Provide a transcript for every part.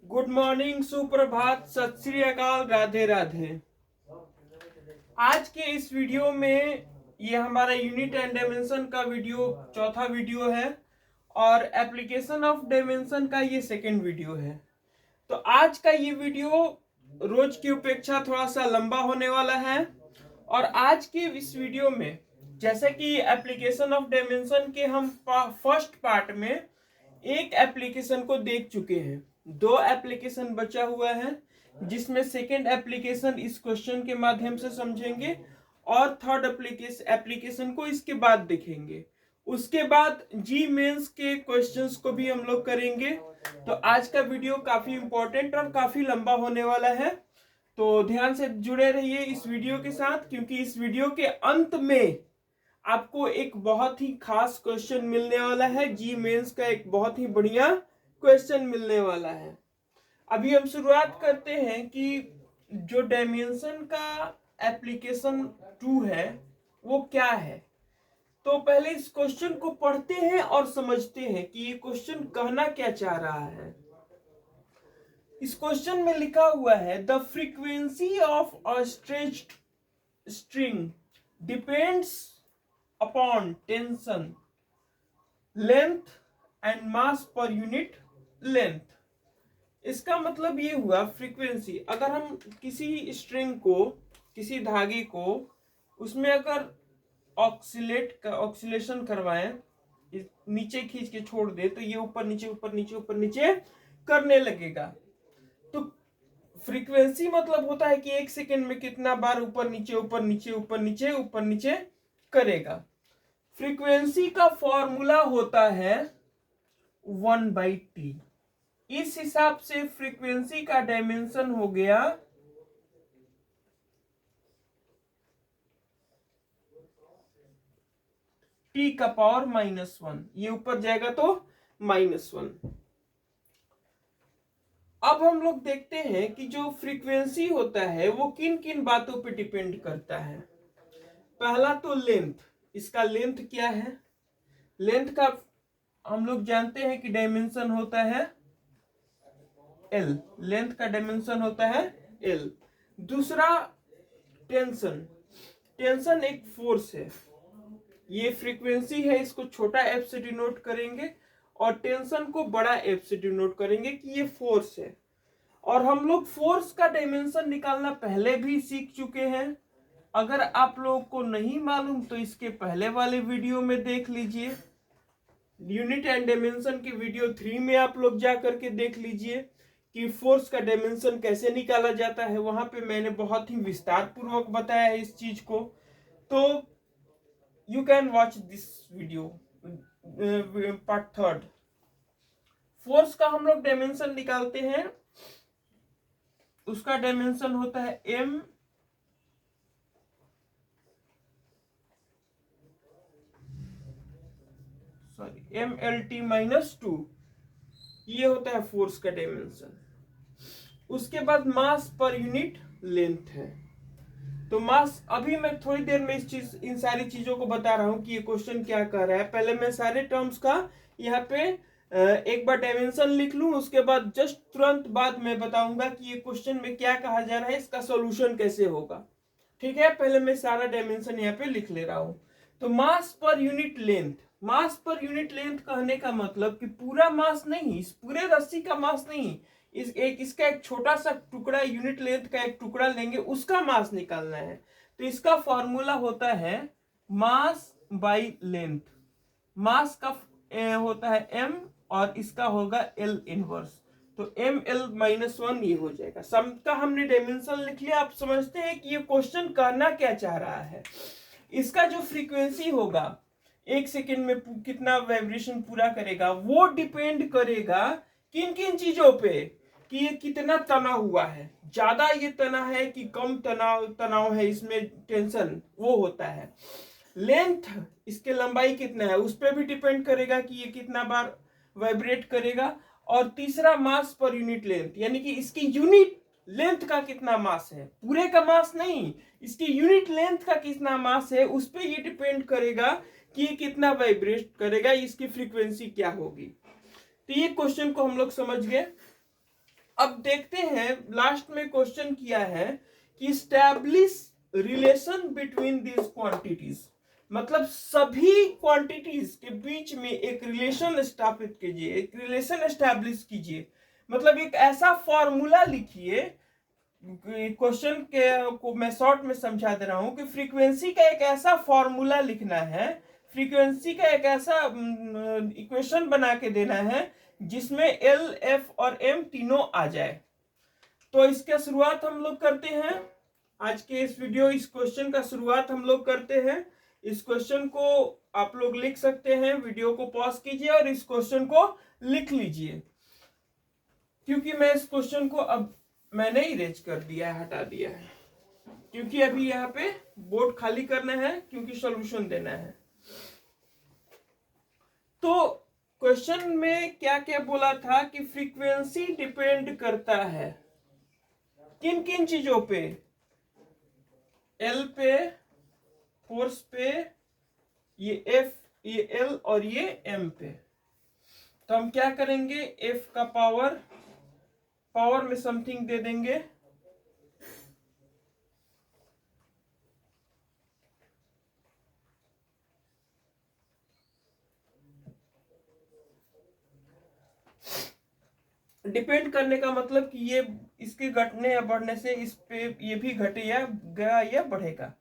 Good morning, सुप्रभात, सत श्री अकाल, राधे राधे। आज के इस वीडियो में ये हमारा यूनिट एंड डायमेंशन का वीडियो चौथा वीडियो है और एप्लीकेशन ऑफ डायमेंशन का ये सेकंड वीडियो है। तो आज का ये वीडियो रोज की अपेक्षा थोड़ा सा लंबा होने वाला है और आज के इस वीडियो में जैसे कि एप्लीकेशन ऑफ डायमेंशन के हम फर्स्ट पार्ट में एक एप्लीकेशन को देख चुके हैं, दो एप्लीकेशन बचा हुआ है जिसमें सेकेंड एप्लीकेशन इस क्वेश्चन के माध्यम से समझेंगे और थर्ड एप्लीकेशन को इसके बाद देखेंगे। उसके बाद जी मेंस के क्वेश्चंस को भी हम लोग करेंगे। तो आज का वीडियो काफी इंपॉर्टेंट और काफी लंबा होने वाला है, तो ध्यान से जुड़े रहिए इस वीडियो के साथ, क्योंकि इस वीडियो के अंत में आपको एक बहुत ही खास क्वेश्चन मिलने वाला है। जी मेंस का एक बहुत ही बढ़िया क्वेश्चन मिलने वाला है। अभी हम शुरुआत करते हैं कि जो डायमेंशन का एप्लीकेशन 2 है वो क्या है। तो पहले इस क्वेश्चन को पढ़ते हैं और समझते हैं कि ये क्वेश्चन कहना क्या चाह रहा है। इस क्वेश्चन में लिखा हुआ है the frequency of a stretched string depends upon tension, length and mass per unit length. इसका मतलब ये हुआ फ्रीक्वेंसी, अगर हम किसी स्ट्रिंग को, किसी धागे को, उसमें अगर ऑक्सीलेशन करवाएं, नीचे खींच के छोड़ दे तो ये ऊपर नीचे ऊपर नीचे ऊपर नीचे करने लगेगा। तो फ्रीक्वेंसी मतलब होता है कि एक सेकेंड में कितना बार ऊपर नीचे ऊपर नीचे ऊपर नीचे ऊपर नीचे करेगा। फ्रीक्वेंसी का फॉर्मूला होता है 1/t। इस हिसाब से फ्रीक्वेंसी का डायमेंशन हो गया t का पावर -1, ये ऊपर जाएगा तो -1। अब हम लोग देखते हैं कि जो फ्रीक्वेंसी होता है वो किन किन बातों पे डिपेंड करता है। पहला तो लेंथ, इसका लेंथ क्या है। लेंथ का हम लोग जानते हैं कि डायमेंशन होता है L, लेंथ का डायमेंशन होता है L। दूसरा टेंशन, टेंशन एक फोर्स है, ये फ्रीक्वेंसी है, इसको छोटा f से डिनोट करेंगे और टेंशन को बड़ा f से डिनोट करेंगे कि ये फोर्स है। और हम लोग फोर्स का डायमेंशन निकालना पहले भी सीख चुके हैं। अगर आप लोगों को नहीं मालूम तो इसके पहले वाले वीडियो में देख लीजिए, यूनिट एंड डायमेंशन के वीडियो 3 में आप लोग जा करके देख लीजिए कि फोर्स का डायमेंशन कैसे निकाला जाता है। वहां पे मैंने बहुत ही विस्तार पूर्वक बताया है इस चीज को, तो you can watch this video part 3। Force का हम लोग डायमेंशन निकालते हैं, उसका डायमेंशन होता है mlt-2, ये होता है फोर्स का डायमेंशन। उसके बाद मास पर यूनिट लेंथ है। तो मास, अभी मैं थोड़ी देर में इन सारी चीजों को बता रहा हूं कि ये क्वेश्चन क्या कर रहा है। पहले मैं सारे टर्म्स का यहाँ पे एक बार डायमेंशन लिख लूं, उसके बाद जस्ट तुरंत बाद मैं बताऊंगा कि ये क्वेश्चन में क्या कहा जा रहा है, इसका सोल्यूशन कैसे होगा। ठीक है, पहले मैं सारा डायमेंशन यहाँ पे लिख ले रहा हूं। तो मास पर यूनिट लेंथ, मास पर यूनिट लेंथ कहने का मतलब कि पूरा मास नहीं, इस पूरे रस्सी का मास नहीं, इसका एक छोटा सा टुकड़ा, यूनिट लेंथ का एक टुकड़ा लेंगे, उसका मास निकालना है। तो इसका फॉर्मूला होता है मास बाई लेंथ। मास का होता है m और इसका होगा L इनवर्स, तो ml-1 ये हो जाएगा। सम का हमने डायमेंशन लिख लिया। आप समझते हैं कि ये क्वेश्चन करना क्या चाह रहा है। इसका जो फ्रीक्वेंसी होगा, एक सेकेंड में कितना वाइब्रेशन पूरा करेगा, वो डिपेंड करेगा किन किन चीजों पे, कि ये कितना तना हुआ है, ज्यादा ये तना है कि कम तनाव है इसमें टेंशन, वो होता है। लेंथ, इसके लंबाई कितना है उस पर भी डिपेंड करेगा कि ये कितना बार वाइब्रेट करेगा। और तीसरा मास पर यूनिट लेंथ, यानी कि इसकी यूनिट लेंथ का कितना मास है, पूरे का मास नहीं, इसकी यूनिट लेंथ का कितना मास है, उस पर ये डिपेंड करेगा कि ये कितना वाइब्रेट करेगा, इसकी फ्रीक्वेंसी क्या होगी। तो ये क्वेश्चन को हम लोग समझ गए। अब देखते हैं, लास्ट में क्वेश्चन किया है कि establish relation between these quantities, मतलब सभी क्वांटिटीज के बीच में एक रिलेशन स्थापित कीजिए, एक रिलेशन एस्टैब्लिश कीजिए, मतलब एक ऐसा फॉर्मूला लिखिए। क्वेश्चन के को मैं शॉर्ट में समझा दे रहा हूं कि फ्रीक्वेंसी का एक ऐसा फॉर्मूला लिखना है, फ्रीक्वेंसी का एक ऐसा इक्वेशन बना के देना है जिसमें एल, एफ और एम तीनों आ जाए। तो इसका शुरुआत हम लोग करते हैं आज के इस वीडियो, इस क्वेश्चन का शुरुआत हम लोग करते हैं। इस क्वेश्चन को आप लोग लिख सकते हैं, वीडियो को पॉज कीजिए और इस क्वेश्चन को लिख लीजिए, क्योंकि मैं इस क्वेश्चन को अब मैंने इरेज कर दिया है, हटा दिया है, क्योंकि अभी यहाँ पे बोर्ड खाली करना है, क्योंकि सॉल्यूशन देना है। तो क्वेश्चन में क्या क्या बोला था कि फ्रीक्वेंसी डिपेंड करता है किन किन चीजों पे, एल पे, फोर्स पे, ये एफ, ये एल और ये एम पे। तो हम क्या करेंगे, एफ का पावर में समथिंग दे देंगे, डिपेंड करने का मतलब कि ये इसके घटने या बढ़ने से इस पे ये भी घटेगा या बढ़ेगा,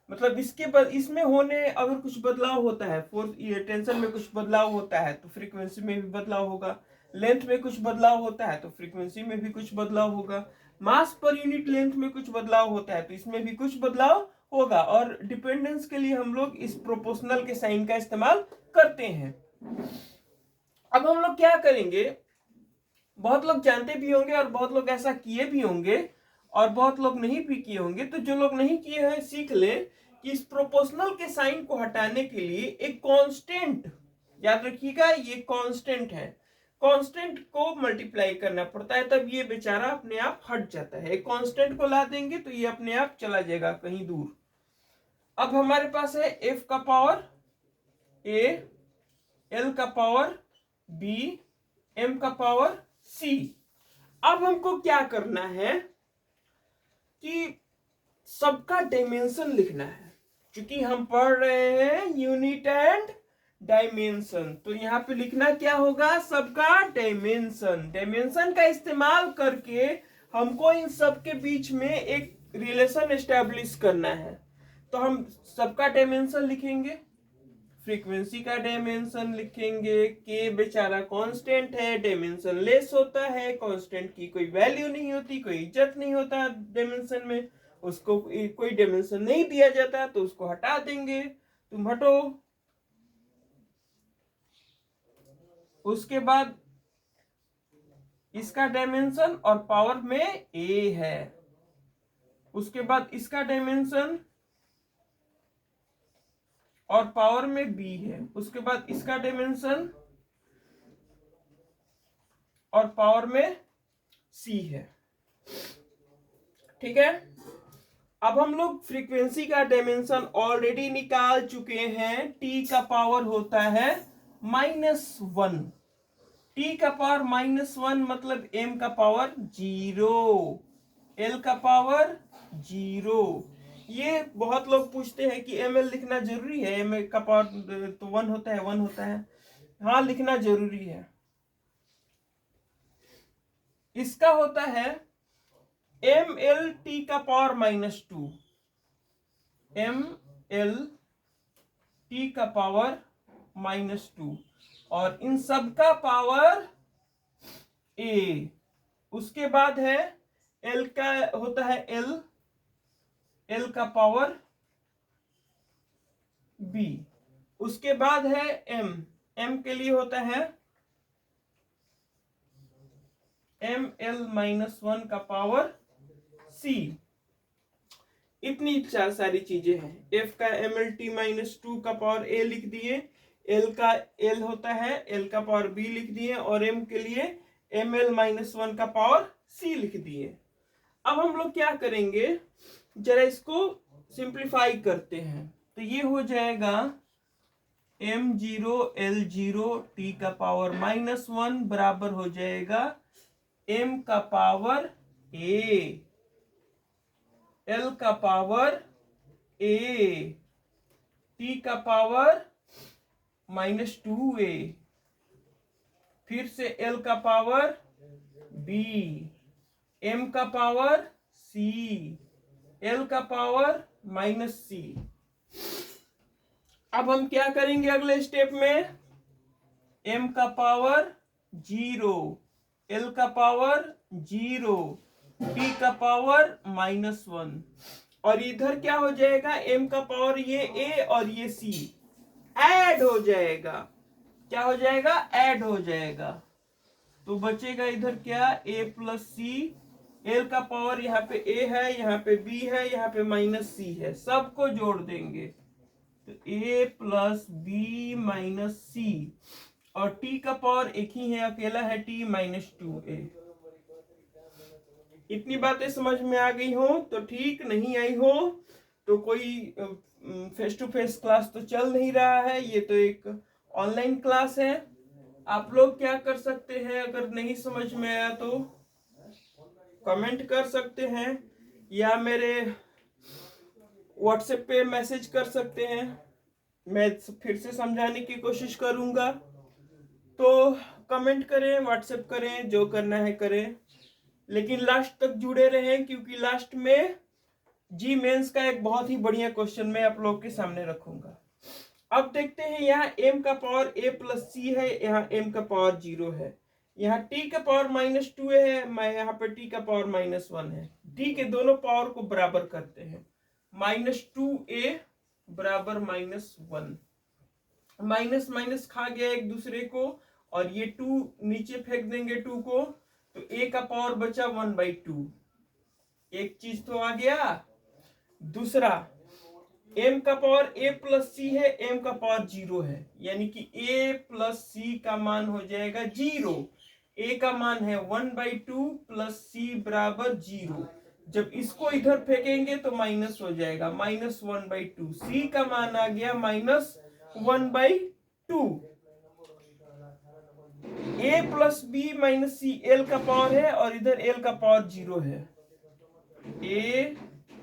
मतलब इसमें होने अगर कुछ बदलाव होता है, फोर्स ये टेंशन में कुछ बदलाव होता है तो फ्रीक्वेंसी में भी बदलाव होगा, लेंथ में कुछ बदलाव होता है तो फ्रीक्वेंसी में भी कुछ बदलाव होगा, मास पर यूनिट लेंथ में कुछ बदलाव होता है तो इसमें भी कुछ बदलाव होगा। और डिपेंडेंस के लिए हम लोग इस प्रोपोर्शनल के साइन का इस्तेमाल करते हैं। अब हम लोग क्या करेंगे, बहुत लोग जानते भी होंगे और बहुत लोग ऐसा किए भी होंगे और बहुत लोग नहीं भी किए होंगे, तो जो लोग नहीं किए हैं सीख ले कि इस प्रोपोर्शनल के साइन को हटाने के लिए एक कांस्टेंट, याद रखिएगा ये कांस्टेंट है, कांस्टेंट को मल्टीप्लाई करना पड़ता है, तब ये बेचारा अपने आप हट जाता है। एक कांस्टेंट को ला देंगे तो ये अपने आप चला जाएगा कहीं दूर। अब हमारे पास है एफ का पावर ए, एल का पावर बी, एम का पावर सी। अब हमको क्या करना है कि सबका डायमेंशन लिखना है, क्योंकि हम पढ़ रहे हैं यूनिट एंड डायमेंशन, तो यहां पे लिखना क्या होगा, सबका डायमेंशन। डायमेंशन का इस्तेमाल करके हमको इन सब के बीच में एक रिलेशन एस्टेब्लिश करना है। तो हम सबका डायमेंशन लिखेंगे, फ्रीक्वेंसी का डायमेंशन लिखेंगे, के बेचारा कांस्टेंट है, डायमेंशन लेस होता है, कांस्टेंट की कोई वैल्यू नहीं होती, कोई इज्जत नहीं होता डायमेंशन में, उसको कोई डायमेंशन नहीं दिया जाता तो उसको हटा देंगे, तुम हटो। उसके बाद इसका डायमेंशन और पावर में ए है, उसके बाद इसका डायमेंशन और पावर में बी है, उसके बाद इसका डायमेंशन और पावर में सी है। ठीक है, अब हम लोग फ्रीक्वेंसी का डायमेंशन ऑलरेडी निकाल चुके हैं, टी का पावर होता है -1, टी का पावर -1 मतलब एम का पावर 0, एल का पावर 0। ये बहुत लोग पूछते हैं कि एम एल लिखना जरूरी है, एम एल का पावर तो 1 होता है, 1 होता है, हाँ लिखना जरूरी है। इसका होता है एम एल टी का पावर -2, एम एल टी का पावर -2, और इन सब का पावर ए। उसके बाद है एल का होता है एल, एल का पावर बी। उसके बाद है एम, एम के लिए होता है एम एल -1 का पावर सी। इतनी सारी चीजें हैं। एफ का एम एल टी -2 का पावर ए लिख दिए, एल का एल होता है एल का पावर बी लिख दिए, और एम के लिए एम एल -1 का पावर सी लिख दिए। अब हम लोग क्या करेंगे, जरा इसको सिंप्लीफाई करते हैं, तो ये हो जाएगा m0 l0 t का पावर -1 बराबर हो जाएगा m का पावर a, l का पावर a, t का पावर -2a, फिर से l का पावर b, m का पावर c, l का पावर -c। अब हम क्या करेंगे अगले स्टेप में? m का पावर 0, l का पावर 0, t का पावर -1, और इधर क्या हो जाएगा? m का पावर ये a और ये c ऐड हो जाएगा। क्या हो जाएगा? ऐड हो जाएगा। तो बचेगा इधर क्या? a प्लस सी, l का पावर यहाँ पे a है, यहाँ पे b है, यहाँ पे -c है, सबको जोड़ देंगे तो a प्लस बी माइनस सी, और t का पावर एक ही है, अकेला है, t -2a। इतनी बातें समझ में आ गई हो तो ठीक, नहीं आई हो तो कोई फेस टू फेस क्लास तो चल नहीं रहा है, ये तो एक ऑनलाइन क्लास है। आप लोग क्या कर सकते हैं, अगर नहीं समझ में आया तो कमेंट कर सकते हैं या मेरे व्हाट्सएप पे मैसेज कर सकते हैं, मैं फिर से समझाने की कोशिश करूंगा। तो कमेंट करें, व्हाट्सएप करें, जो करना है करें, लेकिन लास्ट तक जुड़े रहें, क्योंकि लास्ट में जी मेंस का एक बहुत ही बढ़िया क्वेश्चन मैं आप लोग के सामने रखूंगा। अब देखते हैं, यहाँ m का पावर a प्लस सी है, यहाँ m का पावर 0 है, यहाँ t का पावर -2 है, मैं यहाँ पे t का पावर -1 है। t के दोनों पावर को बराबर करते हैं, -2a बराबर -1, माइनस माइनस खा गया एक दूसरे को, और ये 2 नीचे फेंक देंगे 2 को, तो a का पावर बचा 1/2। एक चीज तो आ गया। दूसरा, m का पावर a प्लस सी है, m का पावर 0 है, यानी कि a प्लस सी का मान हो जाएगा 0। a का मान है 1/2 प्लस c बराबर 0। जब इसको इधर फेंकेंगे तो माइनस हो जाएगा, -1/2। c का मान आ गया -1/2। a plus B minus C, l का पावर है और इधर l का पावर 0 है। a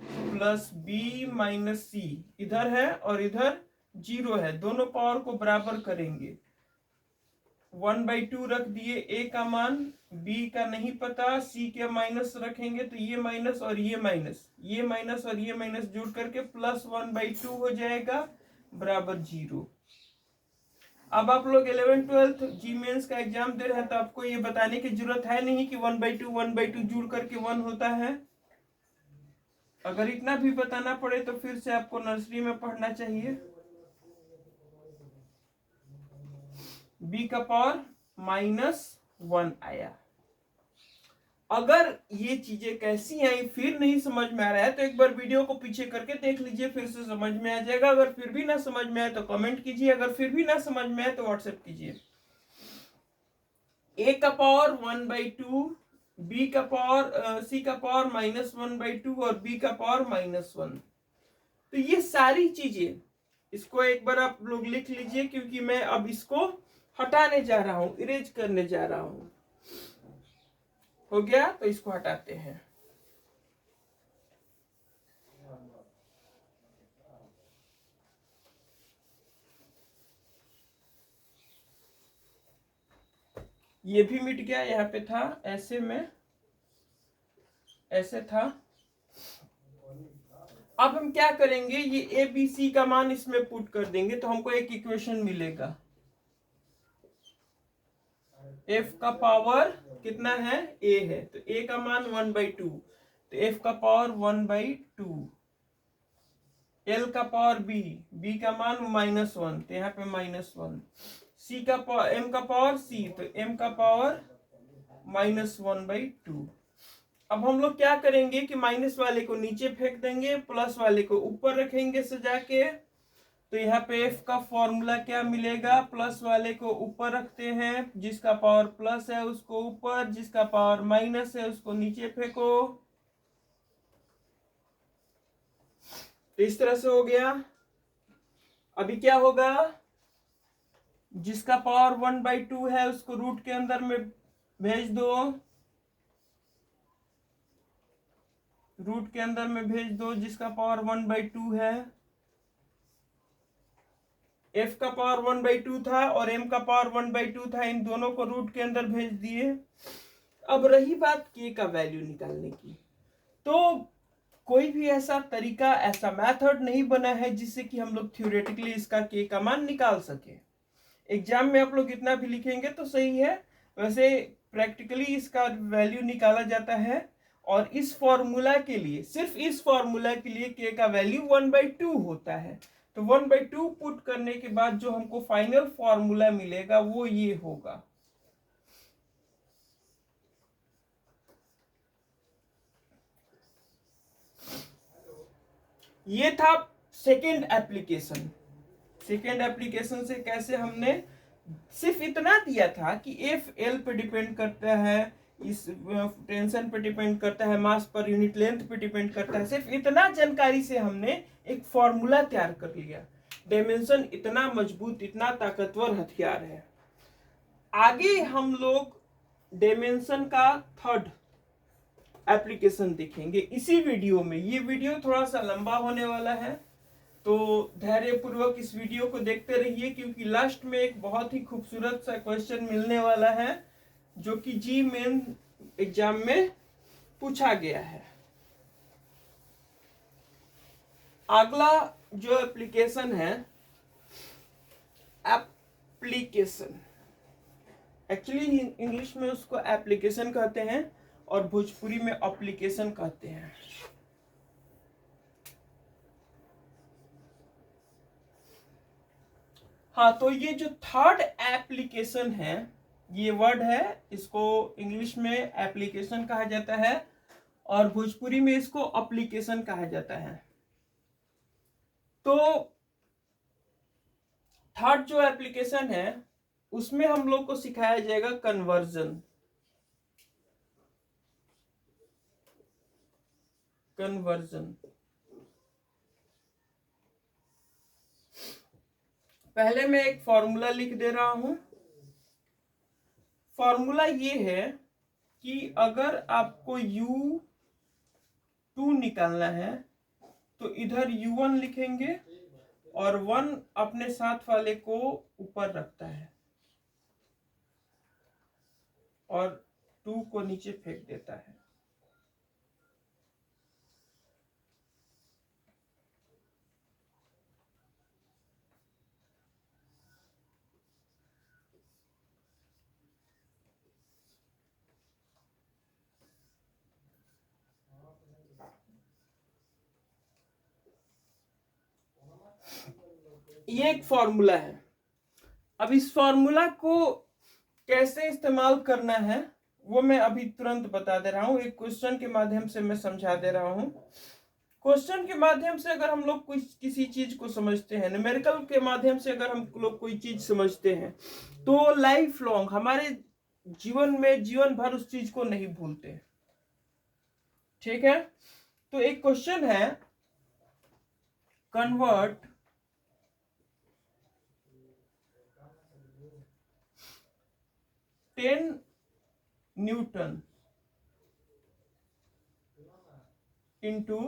plus B minus C इधर है और इधर 0 है, दोनों पावर को बराबर करेंगे। 1/2 रख दिए a का मान, b का नहीं पता, c के माइनस रखेंगे तो ये माइनस और ये माइनस, ये माइनस और ये माइनस जुड़ करके प्लस 1/2 हो जाएगा बराबर 0। अब आप लोग 11th-12th जी मेंस का एग्जाम दे रहे हैं तो आपको ये बताने की जरूरत है नहीं कि 1/2 जुड़ करके 1 होता है। अगर इतना भी बताना पड़े तो फिर से आपको नर्सरी में पढ़ना चाहिए। b का पावर -1 आया। अगर ये चीजें कैसी आई फिर नहीं समझ में आ रहा है तो एक बार वीडियो को पीछे करके देख लीजिए, फिर से समझ में आ जाएगा। अगर फिर भी ना समझ में आए तो कमेंट कीजिए, अगर फिर भी ना समझ में आए तो व्हाट्सएप कीजिए। a का पावर 1/2, b का पावर c का पावर -1/2 और b का पावर -1। तो ये सारी चीजें, इसको एक बार आप लोग लिख लीजिए, क्योंकि मैं अब इसको हटाने जा रहा हूं, इरेज करने जा रहा हूं। हो गया, तो इसको हटाते हैं। ये भी मिट गया, यहाँ पे था ऐसे में, ऐसे था। अब हम क्या करेंगे, ये ए बी सी का मान इसमें पुट कर देंगे तो हमको एक इक्वेशन मिलेगा। f का पावर कितना है? a है, तो a का मान 1/2, तो f का पावर 1/2। l का पावर b, b का मान -1, तो यहाँ पे -1। c का पावर, m का पावर c, तो m का पावर -1/2। अब हम लोग क्या करेंगे कि माइनस वाले को नीचे फेंक देंगे, प्लस वाले को ऊपर रखेंगे सजा के। तो यहाँ पे f का फॉर्मूला क्या मिलेगा? प्लस वाले को ऊपर रखते हैं, जिसका पावर प्लस है उसको ऊपर, जिसका पावर माइनस है उसको नीचे फेंको। तो इस तरह से हो गया। अभी क्या होगा? जिसका पावर 1/2 है उसको रूट के अंदर में भेज दो, रूट के अंदर में भेज दो, जिसका पावर 1/2 है। f का पावर 1/2 था और m का पावर 1/2 था, इन दोनों को रूट के अंदर भेज दिए। अब रही बात k का वैल्यू निकालने की, तो कोई भी ऐसा तरीका, ऐसा मेथड नहीं बना है जिससे कि हम लोग थ्योरेटिकली इसका k का मान निकाल सके। एग्जाम में आप लोग इतना भी लिखेंगे तो सही है, वैसे प्रैक्टिकली इसका वैल्यू निकाला जाता है। और इस फॉर्मूला के लिए, सिर्फ इस फॉर्मूला के लिए k का वैल्यू 1/2 होता है। तो 1/2 पुट करने के बाद जो हमको फाइनल फॉर्मूला मिलेगा वो ये होगा। ये था सेकेंड एप्लीकेशन। सेकेंड एप्लीकेशन से कैसे हमने सिर्फ इतना दिया था कि एफ एल पे डिपेंड करता है, इस टेंशन पे डिपेंड करता है, मास पर यूनिट लेंथ पे डिपेंड करता है, सिर्फ इतना जानकारी से हमने एक फॉर्मूला तैयार कर लिया। डायमेंशन इतना मजबूत, इतना ताकतवर हथियार है। आगे हम लोग डायमेंशन का थर्ड एप्लीकेशन देखेंगे इसी वीडियो में। ये वीडियो थोड़ा सा लंबा होने वाला है, तो धैर्यपूर्वक इस वीडियो को देखते रहिए, क्योंकि लास्ट में एक बहुत ही खूबसूरत सा क्वेश्चन मिलने वाला है जो कि जी मेन एग्जाम में पूछा गया है। अगला जो एप्लीकेशन है, एप्लीकेशन, एक्चुअली इंग्लिश में उसको एप्लीकेशन कहते हैं और भोजपुरी में एप्लीकेशन कहते हैं। हाँ, तो ये जो थर्ड एप्लीकेशन है, ये वर्ड है, इसको इंग्लिश में एप्लीकेशन कहा जाता है और भोजपुरी में इसको एप्लीकेशन कहा जाता है। तो थर्ड जो एप्लीकेशन है उसमें हम लोग को सिखाया जाएगा कन्वर्जन। कन्वर्जन पहले मैं एक फॉर्मूला लिख दे रहा हूं। फॉर्मूला ये है कि अगर आपको U2 निकालना है तो इधर U1 लिखेंगे और 1 अपने साथ वाले को ऊपर रखता है और 2 को नीचे फेंक देता है। ये एक फॉर्मूला है। अब इस फॉर्मूला को कैसे इस्तेमाल करना है वो मैं अभी तुरंत बता दे रहा हूं, एक क्वेश्चन के माध्यम से मैं समझा दे रहा हूं। क्वेश्चन के माध्यम से अगर हम लोग कोई किसी चीज को समझते हैं, न्यूमेरिकल के माध्यम से अगर हम लोग कोई चीज समझते हैं, तो लाइफ लॉन्ग हमारे जीवन में, जीवन भर उस चीज को नहीं भूलते। ठीक है, तो एक क्वेश्चन है, convert 10 Newton into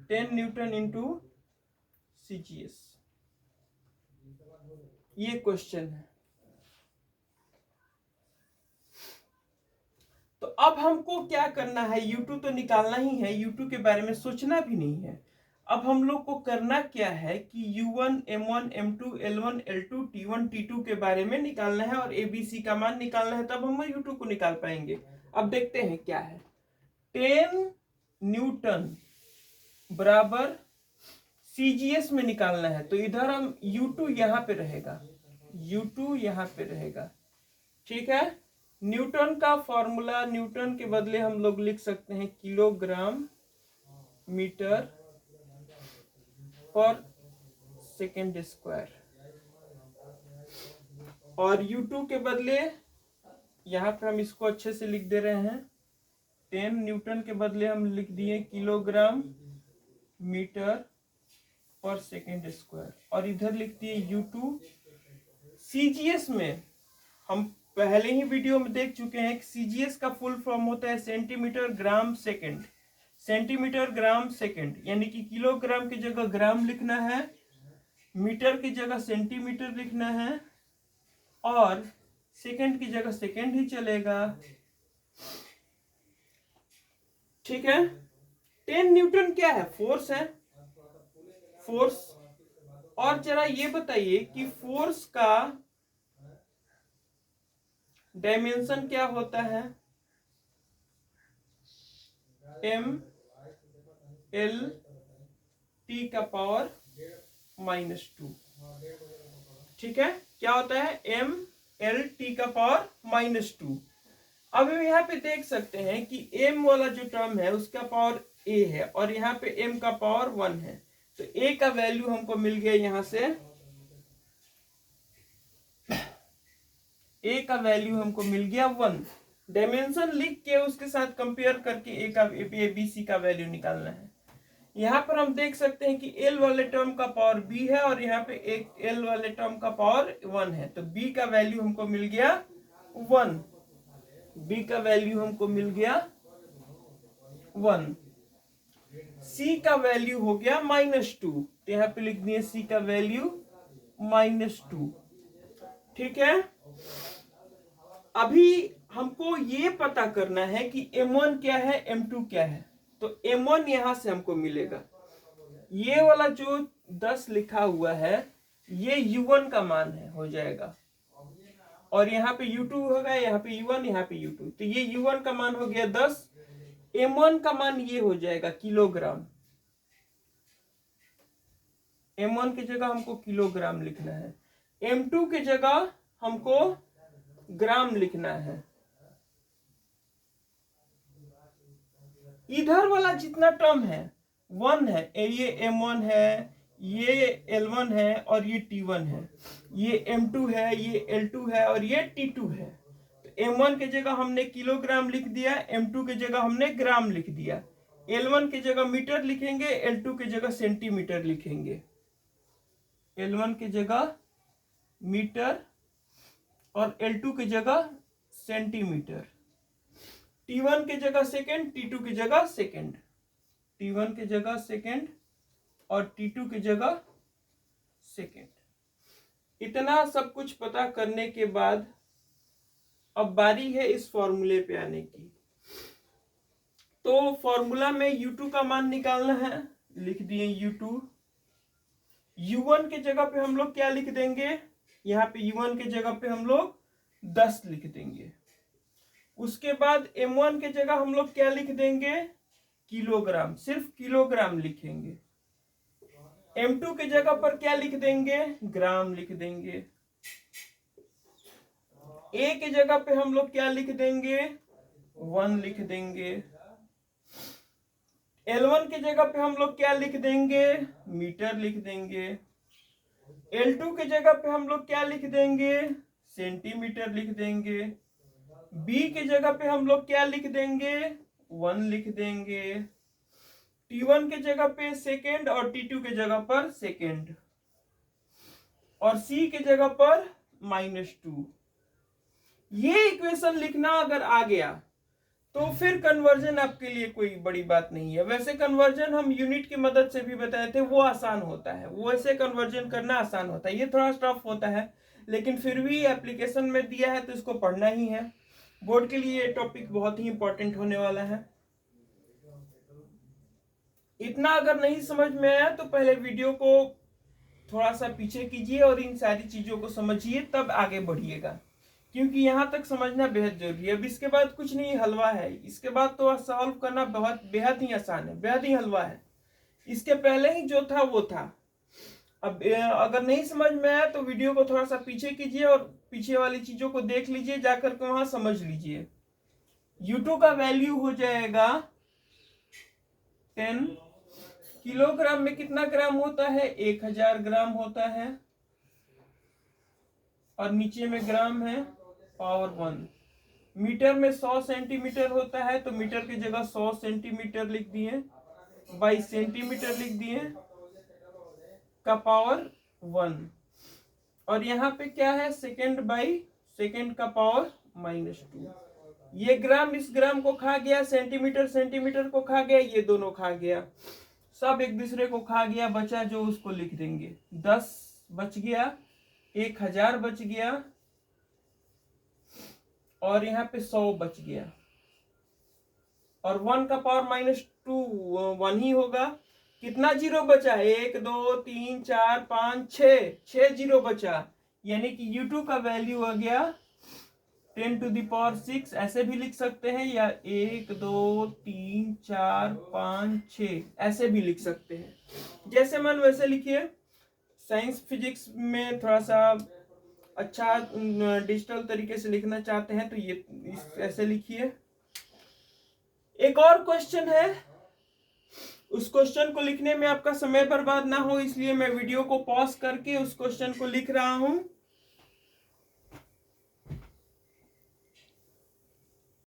10 Newton into CGS, ये क्वेश्चन है। तो अब हमको क्या करना है, U2 तो निकालना ही है, U2 के बारे में सोचना भी नहीं है। अब हम लोग को करना क्या है कि U1, M1, M2, L1, L2, T1, T2 के बारे में निकालना है और ABC का मान निकालना है, तब हम U2 को निकाल पाएंगे। अब देखते हैं क्या है। 10 न्यूटन बराबर CGS में निकालना है, तो इधर हम U2 यहां पे रहेगा, U2 यहां पे रहेगा। ठीक है, न्यूटन का फॉर्मूला, न्यूटन के बदले हम लोग लिख सकते हैं किलोग्राम मीटर पर सेकेंड स्क्वायर, और U2 के बदले यहां पे हम इसको अच्छे से लिख दे रहे हैं, 10 न्यूटन के बदले हम लिख दिए किलोग्राम मीटर पर सेकेंड स्क्वायर, और इधर लिख दिए U2। CGS में हम पहले ही वीडियो में देख चुके हैं कि सीजीएस का फुल फॉर्म होता है centimetre gram second. Centimetre gram second यानी कि किलोग्राम की जगह ग्राम लिखना है, मीटर की जगह सेंटीमीटर लिखना है और सेकंड की जगह सेकंड ही चलेगा। ठीक है। 10 न्यूटन क्या है? फोर्स है, फोर्स। और जरा ये बताइए कि फोर्स का डायमेंशन क्या होता है? एम एल टी का पावर -2। ठीक है, क्या होता है? एम एल टी का पावर -2। अब हम यहाँ पे देख सकते हैं कि m वाला जो टर्म है उसका पावर a है और यहाँ पे m का पावर 1 है, तो a का वैल्यू हमको मिल गया यहाँ से, a का वैल्यू हमको मिल गया 1। डायमेंशन लिख के उसके साथ कंपेयर करके a का b c का वैल्यू निकालना है। यहाँ पर हम देख सकते हैं कि l वाले टर्म का पावर b है और यहाँ पे एक l वाले टर्म का पावर 1 है, तो b का वैल्यू हमको मिल गया 1। b का वैल्यू हमको मिल गया 1। c का वैल्यू हो गया -2, तो यहाँ पे लिख दिए c का वैल्यू -2। ठीक है। अभी हमको ये पता करना है कि m1 क्या है, m2 क्या है। तो m1 यहां से हमको मिलेगा, ये वाला जो 10 लिखा हुआ है ये u1 का मान है, हो जाएगा। और यहाँ पे u2 होगा, यहाँ पे u1, यहाँ पे u2, तो ये u1 का मान हो गया 10। m1 का मान ये हो जाएगा किलोग्राम। m1 की जगह हमको किलोग्राम लिखना है, m2 की जगह हमको ग्राम लिखना है। इधर वाला जितना टर्म है 1 है, ये m1 है, ये l1 है और ये t1 है, ये m2 है, ये l2 है और ये t2 है। तो m1 की जगह हमने किलोग्राम लिख दिया, m2 की जगह हमने ग्राम लिख दिया, l1 की जगह मीटर लिखेंगे, l2 की जगह सेंटीमीटर लिखेंगे। l1 की जगह मीटर और l2 की जगह सेंटीमीटर। t1 की जगह सेकंड, t2 की जगह सेकंड, t1 की जगह सेकंड और t2 की जगह सेकंड। इतना सब कुछ पता करने के बाद अब बारी है इस फॉर्मूले पे आने की। तो फॉर्मूला में u2 का मान निकालना है, लिख दिए u2। u1 की जगह पे हम लोग क्या लिख देंगे? यहाँ पे u1 की जगह पे हम लोग 10 लिख देंगे। उसके बाद m1 की जगह हम लोग क्या लिख देंगे? किलोग्राम, सिर्फ किलोग्राम लिखेंगे। m2 की जगह पर क्या लिख देंगे? ग्राम लिख देंगे। a की जगह पे हम लोग क्या लिख देंगे? 1 लिख देंगे। l1 की जगह पे हम लोग क्या लिख देंगे? मीटर लिख देंगे। l2 की जगह पे हम लोग क्या लिख देंगे? सेंटीमीटर लिख देंगे। b की जगह पे हम लोग क्या लिख देंगे? 1 लिख देंगे। t1 की जगह पे सेकेंड और t2 की जगह पर सेकेंड और c की जगह पर -2। ये इक्वेशन लिखना अगर आ गया तो फिर कन्वर्जन आपके लिए कोई बड़ी बात नहीं है। वैसे कन्वर्जन हम यूनिट की मदद से भी बताए थे, वो आसान होता है, वैसे कन्वर्जन करना आसान होता है, ये थोड़ा टफ होता है, लेकिन फिर भी एप्लीकेशन में दिया है तो इसको पढ़ना ही है। बोर्ड के लिए ये टॉपिक बहुत ही इंपॉर्टेंट होने वाला है। इतना अगर नहीं समझ में आया तो पहले वीडियो को थोड़ा सा पीछे कीजिए और इन सारी चीजों को समझिए, तब आगे बढ़िएगा, क्योंकि यहाँ तक समझना बेहद जरूरी है। अब इसके बाद कुछ नहीं, हलवा है। इसके बाद तो सॉल्व करना बहुत बेहद ही आसान है, बेहद ही हलवा है। इसके पहले ही जो था वो था। अब अगर नहीं समझ में आया तो वीडियो को थोड़ा सा पीछे कीजिए और पीछे वाली चीजों को देख लीजिए, जाकर के वहां समझ लीजिए। u2 का वैल्यू हो जाएगा 10। किलोग्राम में कितना ग्राम होता है? 1000 ग्राम होता है और नीचे में ग्राम है पावर 1। मीटर में 100 सेंटीमीटर होता है, तो मीटर की जगह 100 सेंटीमीटर लिख दिए, बाई सेंटीमीटर लिख दिए का पावर 1। और यहाँ पे क्या है? सेकेंड बाई सेकेंड का पावर -2। ये ग्राम इस ग्राम को खा गया, सेंटीमीटर सेंटीमीटर को खा गया, ये दोनों खा गया, सब एक दूसरे को खा गया। बचा जो उसको लिख देंगे, 10 बच गया, 1000 बच गया, और यहाँ पे 100 बच गया। और 1 का पावर -2 1 ही होगा। कितना जीरो बचा? 1 2 3 4 5 6 जीरो बचा। यानी कि U2 का वैल्यू आ गया 10⁶। ऐसे भी लिख सकते हैं, या 1 2 3 4 5 6 ऐसे भी लिख सकते हैं। जैसे मन वैसे लिखिए। साइंस फिजिक्स में थोड़ा सा अच्छा डिजिटल तरीके से लिखना चाहते हैं तो ये ऐसे लिखिए। एक और क्वेश्चन है, उस क्वेश्चन को लिखने में आपका समय बर्बाद ना हो इसलिए मैं वीडियो को पॉज करके उस क्वेश्चन को लिख रहा हूं।